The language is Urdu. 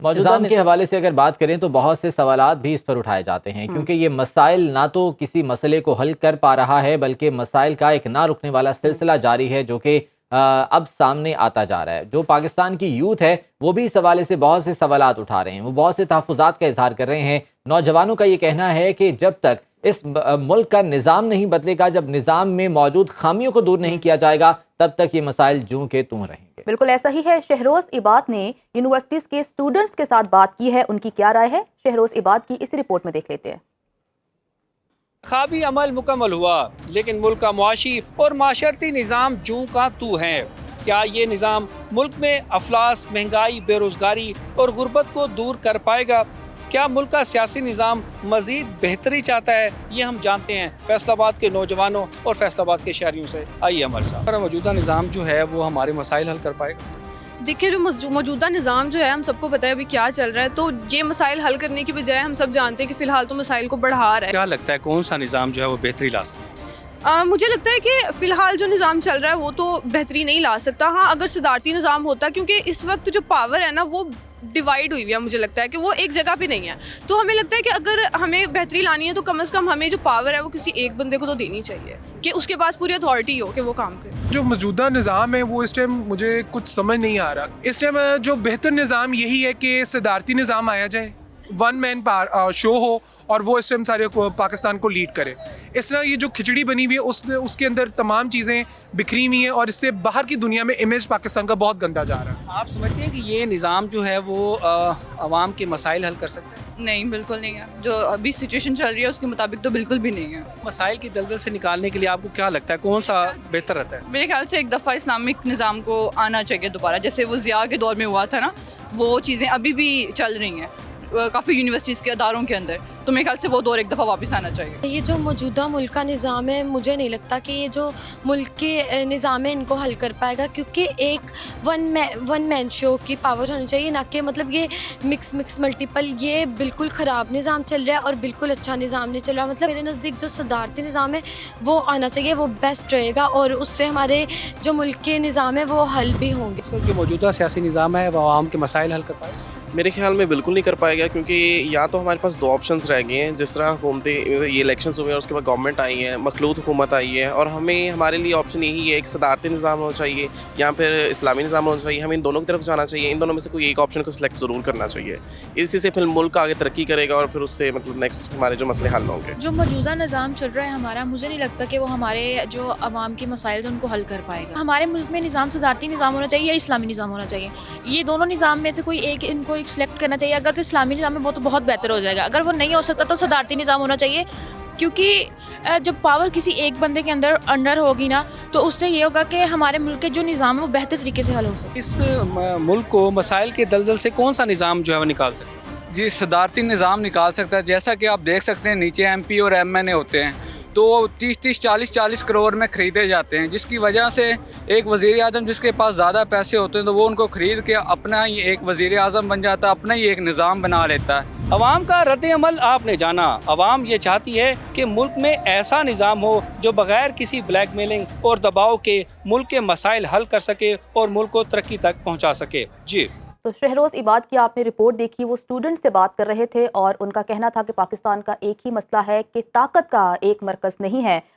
نظام کے حوالے سے اگر بات کریں تو بہت سے سوالات بھی اس پر اٹھائے جاتے ہیں، کیونکہ یہ مسائل نہ تو کسی مسئلے کو حل کر پا رہا ہے، بلکہ مسائل کا ایک نہ رکنے والا سلسلہ جاری ہے جو کہ اب سامنے آتا جا رہا ہے۔ جو پاکستان کی یوتھ ہے وہ بھی اس حوالے سے بہت سے سوالات اٹھا رہے ہیں، وہ بہت سے تحفظات کا اظہار کر رہے ہیں۔ نوجوانوں کا یہ کہنا ہے کہ جب تک اس ملک کا نظام نہیں بدلے گا، جب نظام میں موجود خامیوں کو دور نہیں کیا جائے گا، تب تک یہ مسائل جوں کے توں رہیں گے۔ بالکل ایسا ہی ہے۔ شہروز عباد نے یونیورسٹیز کے اسٹوڈنٹس کے ساتھ بات کی ہے، ان کی کیا رائے ہے، شہروز عباد کی اس رپورٹ میں دیکھ لیتے ہیں۔ انتخابی عمل مکمل ہوا لیکن ملک کا معاشی اور معاشرتی نظام جوں کا تو ہے۔ کیا یہ نظام ملک میں افلاس، مہنگائی، بے روزگاری اور غربت کو دور کر پائے گا؟ کیا ملک کا سیاسی نظام مزید بہتری چاہتا ہے؟ یہ ہم جانتے ہیں فیصل آباد کے نوجوانوں اور فیصل آباد کے شہریوں سے۔ آئیے ہمارے ساتھ۔ موجودہ نظام جو ہے وہ ہمارے مسائل حل کر پائے گا؟ دیکھیں جو موجودہ نظام جو ہے ہم سب کو پتہ ہے ابھی کیا چل رہا ہے، تو یہ مسائل حل کرنے کی بجائے ہم سب جانتے ہیں کہ فی الحال تو مسائل کو بڑھا رہا ہے۔ کیا لگتا ہے کون سا نظام جو ہے وہ بہتری لا سکتا ہے؟ مجھے لگتا ہے کہ فی الحال جو نظام چل رہا ہے وہ تو بہتری نہیں لا سکتا۔ ہاں اگر صدارتی نظام ہوتا، کیونکہ اس وقت جو پاور ہے نا وہ ڈیوائیڈ ہوئی ہوئی ہے، مجھے لگتا ہے کہ وہ ایک جگہ پہ نہیں ہے، تو ہمیں لگتا ہے کہ اگر ہمیں بہتری لانی ہے تو کم از کم ہمیں جو پاور ہے وہ کسی ایک بندے کو تو دینی چاہیے کہ اس کے پاس پوری اتھارٹی ہو کہ وہ کام کرے۔ جو موجودہ نظام ہے وہ اس ٹائم مجھے کچھ سمجھ نہیں آ رہا۔ اس ٹائم جو بہتر نظام یہی ہے کہ صدارتی نظام آیا جائے، ون مین شو ہو اور وہ اس ٹائم سارے پاکستان کو لیڈ کرے۔ اس طرح یہ جو کھچڑی بنی ہوئی ہے اس کے اندر تمام چیزیں بکھری ہوئی ہیں اور اس سے باہر کی دنیا میں امیج پاکستان کا بہت گندا جا رہا ہے۔ آپ سمجھتے ہیں کہ یہ نظام جو ہے وہ عوام کے مسائل حل کر سکتا ہے؟ نہیں، بالکل نہیں ہے۔ جو ابھی سچویشن چل رہی ہے اس کے مطابق تو بالکل بھی نہیں ہے۔ مسائل کی دلدل سے نکالنے کے لیے آپ کو کیا لگتا ہے کون سا بہتر رہتا ہے؟ میرے خیال سے ایک دفعہ اسلامک نظام کو آنا چاہیے دوبارہ، جیسے وہ ضیاء کے دور میں ہوا تھا نا، وہ چیزیں ابھی بھی چل رہی ہیں کافی یونیورسٹیز کے اداروں کے اندر، تو میرے خیال سے وہ دور ایک دفعہ واپس آنا چاہیے۔ یہ جو موجودہ ملک کا نظام ہے مجھے نہیں لگتا کہ یہ جو ملک کے نظام ہے ان کو حل کر پائے گا، کیونکہ ایک ون مین شو کی پاور ہونی چاہیے، نہ کہ مطلب یہ مکس ملٹیپل۔ یہ بالکل خراب نظام چل رہا ہے اور بالکل اچھا نظام نہیں چل رہا۔ مطلب میرے نزدیک جو صدارتی نظام ہے وہ آنا چاہیے، وہ بیسٹ رہے گا اور اس سے ہمارے جو ملک کے نظام ہے وہ حل بھی ہوں گے۔ اس وقت جو موجودہ سیاسی نظام ہے وہ عوام کے مسائل حل کر پائے گا؟ میرے خیال میں بالکل نہیں کر پائے گا، کیونکہ یا تو ہمارے پاس دو آپشنز رہ گئے ہیں، جس طرح حکومتیں یہ الیکشنز ہوئے اور اس کے بعد گورنمنٹ آئی ہے، مخلوط حکومت آئی ہے، اور ہمارے لیے آپشن یہی ہے ایک صدارتی نظام ہونا چاہیے یا پھر اسلامی نظام ہونا چاہیے۔ ہمیں ان دونوں کی طرف جانا چاہیے، ان دونوں میں سے کوئی ایک آپشن کو سلیکٹ ضرور کرنا چاہیے۔ اسی سے پھر ملک آگے ترقی کرے گا اور پھر اس سے مطلب نیکسٹ ہمارے جو مسئلے حل ہوں گے۔ جو موجودہ نظام چل رہا ہے ہمارا، مجھے نہیں لگتا کہ وہ ہمارے جو عوام کے مسائل ہیں ان کو حل کر پائے گا۔ ہمارے ملک میں نظام صدارتی نظام ہونا چاہیے یا اسلامی نظام ہونا چاہیے، یہ دونوں نظام میں سے کوئی ایک ان کو ایک سلیکٹ کرنا چاہیے۔ اگر تو اسلامی نظام ہے وہ تو بہت بہتر ہو جائے گا، اگر وہ نہیں ہو سکتا تو صدارتی نظام ہونا چاہیے، کیونکہ جب پاور کسی ایک بندے کے انڈر ہوگی نا تو اس سے یہ ہوگا کہ ہمارے ملک کے جو نظام ہے وہ بہتر طریقے سے حل ہو سکے۔ اس ملک کو مسائل کے دلدل سے کون سا نظام جو ہے وہ نکال سکتا ہے؟ جی صدارتی نظام نکال سکتا ہے۔ جیسا کہ آپ دیکھ سکتے ہیں نیچے ایم پی اور ایم این اے ہوتے ہیں تو 30-30 40-40 کروڑ میں خریدے جاتے ہیں، جس کی وجہ سے ایک وزیر اعظم جس کے پاس زیادہ پیسے ہوتے ہیں تو وہ ان کو خرید کے اپنا ہی ایک وزیر اعظم بن جاتا ہے، اپنا ہی ایک نظام بنا لیتا ہے۔ عوام کا رد عمل آپ نے جانا۔ عوام یہ چاہتی ہے کہ ملک میں ایسا نظام ہو جو بغیر کسی بلیک میلنگ اور دباؤ کے ملک کے مسائل حل کر سکے اور ملک کو ترقی تک پہنچا سکے۔ جی تو شہروز عباد کی آپ نے رپورٹ دیکھی، وہ اسٹوڈنٹ سے بات کر رہے تھے اور ان کا کہنا تھا کہ پاکستان کا ایک ہی مسئلہ ہے کہ طاقت کا ایک مرکز نہیں ہے،